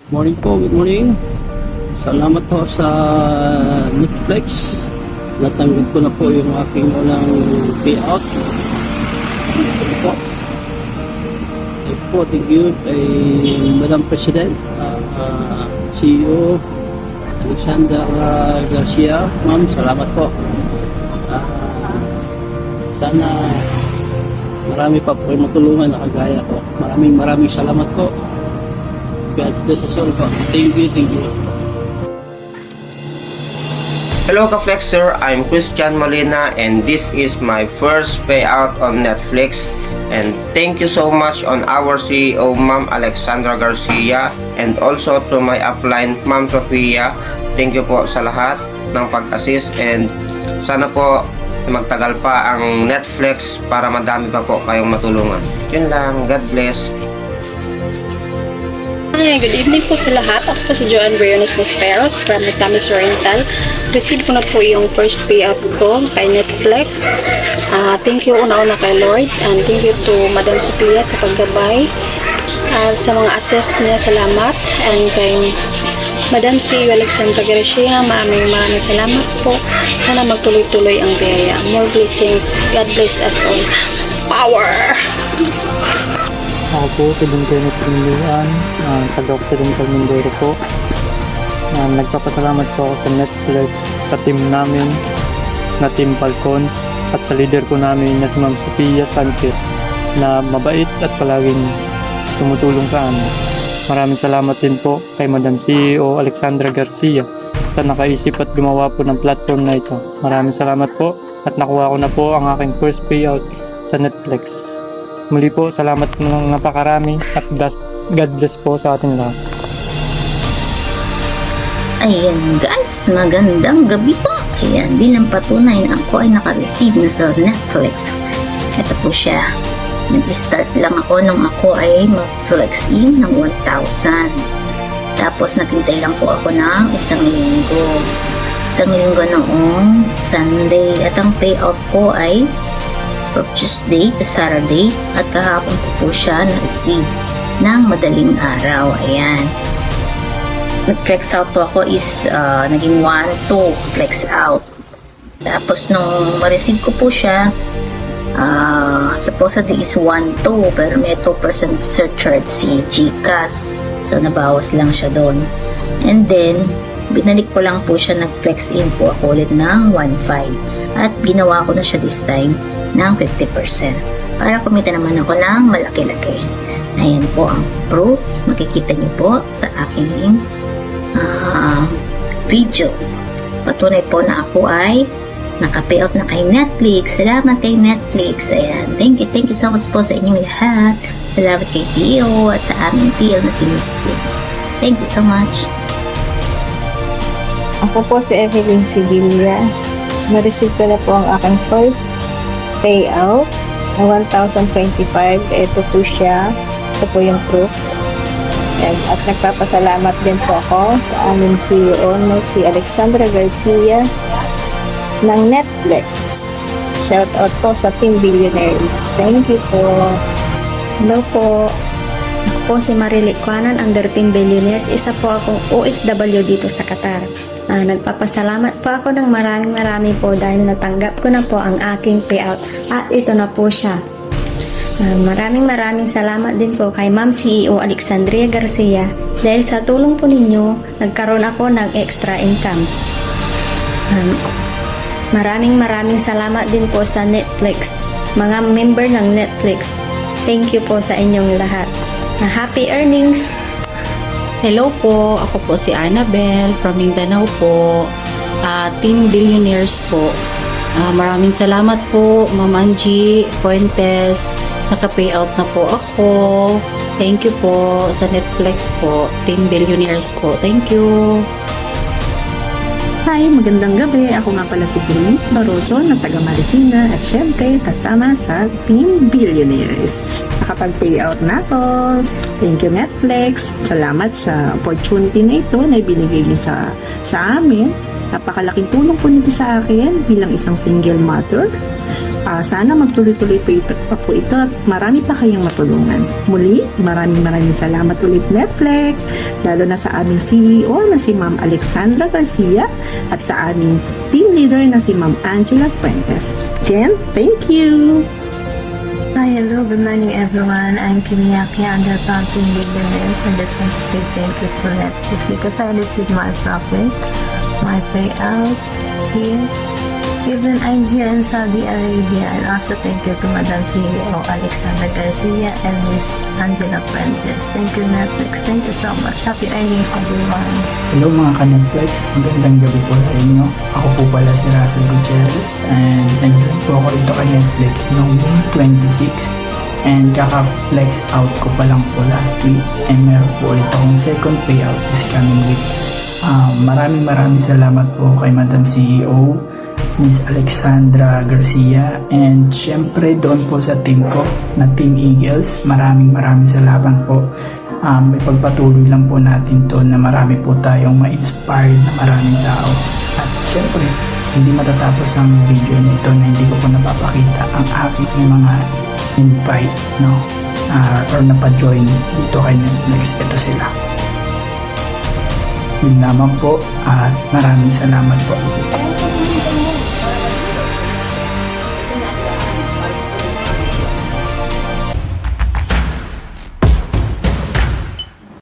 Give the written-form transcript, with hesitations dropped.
Morning po, good morning. Salamat po sa Netflix. Natanggap ko na po yung aking unang payout. Ito po. Ito po, thank you kay Madam President, CEO Alexander Garcia. Ma'am, salamat po. Sana marami pa po yung matulungan na kagaya ko. Maraming salamat po. God bless us all po. Thank you, thank you. Hello Ka-Flexer, I'm Christian Molina and this is my first payout on Netflix, and thank you so much on our CEO Ma'am Alexandra Garcia and also to my upline Ma'am Sofia. Thank you po sa lahat ng pag-assist, and sana po magtagal pa ang Netflix para madami pa po kayong matulungan. Yun lang, God bless. Hi, good evening po sa lahat. Ako po si Joanne Briones Nisperos from Misamis Oriental. Receive ko na po yung first payout ko kay Netflix. Thank you una-una kay Lord, and thank you to Madam Sophia sa paggabay. Sa mga assist niya, salamat. And kay Madam CEO Alexandra Garcia, maraming salamat po. Sana magtuloy-tuloy ang biyaya. More blessings. God bless us all. Power! Ako po, Kidong Kenneth Pinduan, taga-Dr. Mindoro po. Nagpapasalamat po ako sa Netflix, sa team namin, na Team Falcon, at sa leader ko namin na si Ma'am Sofia Sanchez, na mabait at palaging tumutulong sa amin. Maraming salamat din po kay Madam CEO Alexandra Garcia sa nakaisip at gumawa po ng platform na ito. Maraming salamat po at nakuha ko na po ang aking first payout sa Netflix. Muli po, salamat ng napakarami at God bless po sa ating lahat. Ayan guys, magandang gabi po. Ayan, bilang patunay na ako ay naka-receive na sa Netflix. Ito po siya. Nag-start lang ako nung ako ay mag-flex in ng 1,000. Tapos naghintay lang po ako ng isang linggo. Isang linggo noong Sunday. At ang payout ko ay from Tuesday to Saturday, at kahapon ko po siya na-receive ng madaling araw. Ayan. Nag-flex out po ako is naging 1-2 flex out. Tapos nung ma-receive ko po siya, supposedly is 1-2, pero may 2% surcharge si GCash. So nabawas lang siya doon. And then binalik ko lang po siya, nag-flex in po ako ulit ng 1.5, at ginawa ko na siya this time ng 50% para kumita naman ako ng malaki-laki. Ayan po ang proof, makikita niyo po sa aking video. Patunay po na ako ay naka-payout na kay Netflix. Salamat kay Netflix. Ayan, thank you so much po sa inyong lahat. Salamat kay CEO at sa aming TL na si Miss Jane. Thank you so much. Ako po si Evelyn Sibilia. Na-receive ko na po ang aking first payout na 1,025. Ito po siya. Ito po yung proof. At nagpapasalamat din po ako sa aming CEO na si Alexandra Garcia ng Netflix. Shout out po sa Team Billionaires. Thank you po. Hello po. Ako po si Marily Kuanan, under Team Billionaires. Isa po akong OFW dito sa Qatar. Nagpapasalamat po ako ng marami po dahil natanggap ko na po ang aking payout, at ito na po siya. Maraming salamat din po kay Ma'am CEO Alexandria Garcia dahil sa tulong po ninyo, nagkaroon ako ng extra income. Maraming salamat din po sa Netflix, mga member ng Netflix. Thank you po sa inyong lahat. Happy earnings! Hello po, ako po si Annabel from Mindanao po, Team Billionaires po. Maraming salamat po, Ma'am Angie Fuentes, naka-payout na po ako. Thank you po sa Netflix po, Team Billionaires po. Thank you. Hi, magandang gabi. Ako nga pala si Denise Baroso na taga Marikina, at syempre kasama sa Team Billionaires. Nakapag-payout na ako. Thank you Netflix. Salamat sa opportunity na ito na ibinigay niyo sa amin. Napakalaking tulong po nito sa akin bilang isang single mother. Sana magtuloy-tuloy pa po ito at marami pa kayong matulungan. Muli, maraming salamat ulit Netflix, lalo na sa aming CEO na si Ma'am Alexandra Garcia at sa aming team leader na si Ma'am Angela Fuentes. Again, thank you! Hi, hello, good morning everyone. I'm Kimiyaki under Pumping Billionaires. I just want to say thank you to Netflix because I received my profit, my payout here. Even I'm here in Saudi Arabia, and also thank you to Madam CEO Alexandra Garcia and Miss Angela Fuentes. Thank you Netflix. Thank you so much. Happy earnings everyone. Hello mga ka-Netflix, magandang gabi po sa inyo. Ako po pala si Russell Gutierrez and nag-join po ako dito kay Netflix noong May 26 and kaka-flex out ko pa lang po last week and meron po ulit akong second payout this coming week. Maraming salamat po kay Madam CEO, Miss Alexandra Garcia, and syempre doon po sa team ko na Team Eagles. Maraming salamat po. Ipagpatuloy lang po natin to na marami po tayong ma-inspired na maraming tao. At syempre, hindi matatapos ang video nito na hindi ko po napapakita ang aking mga invite, no? Or napajoin dito kay Netflix. Ito sila. Yun lamang po at maraming salamat po.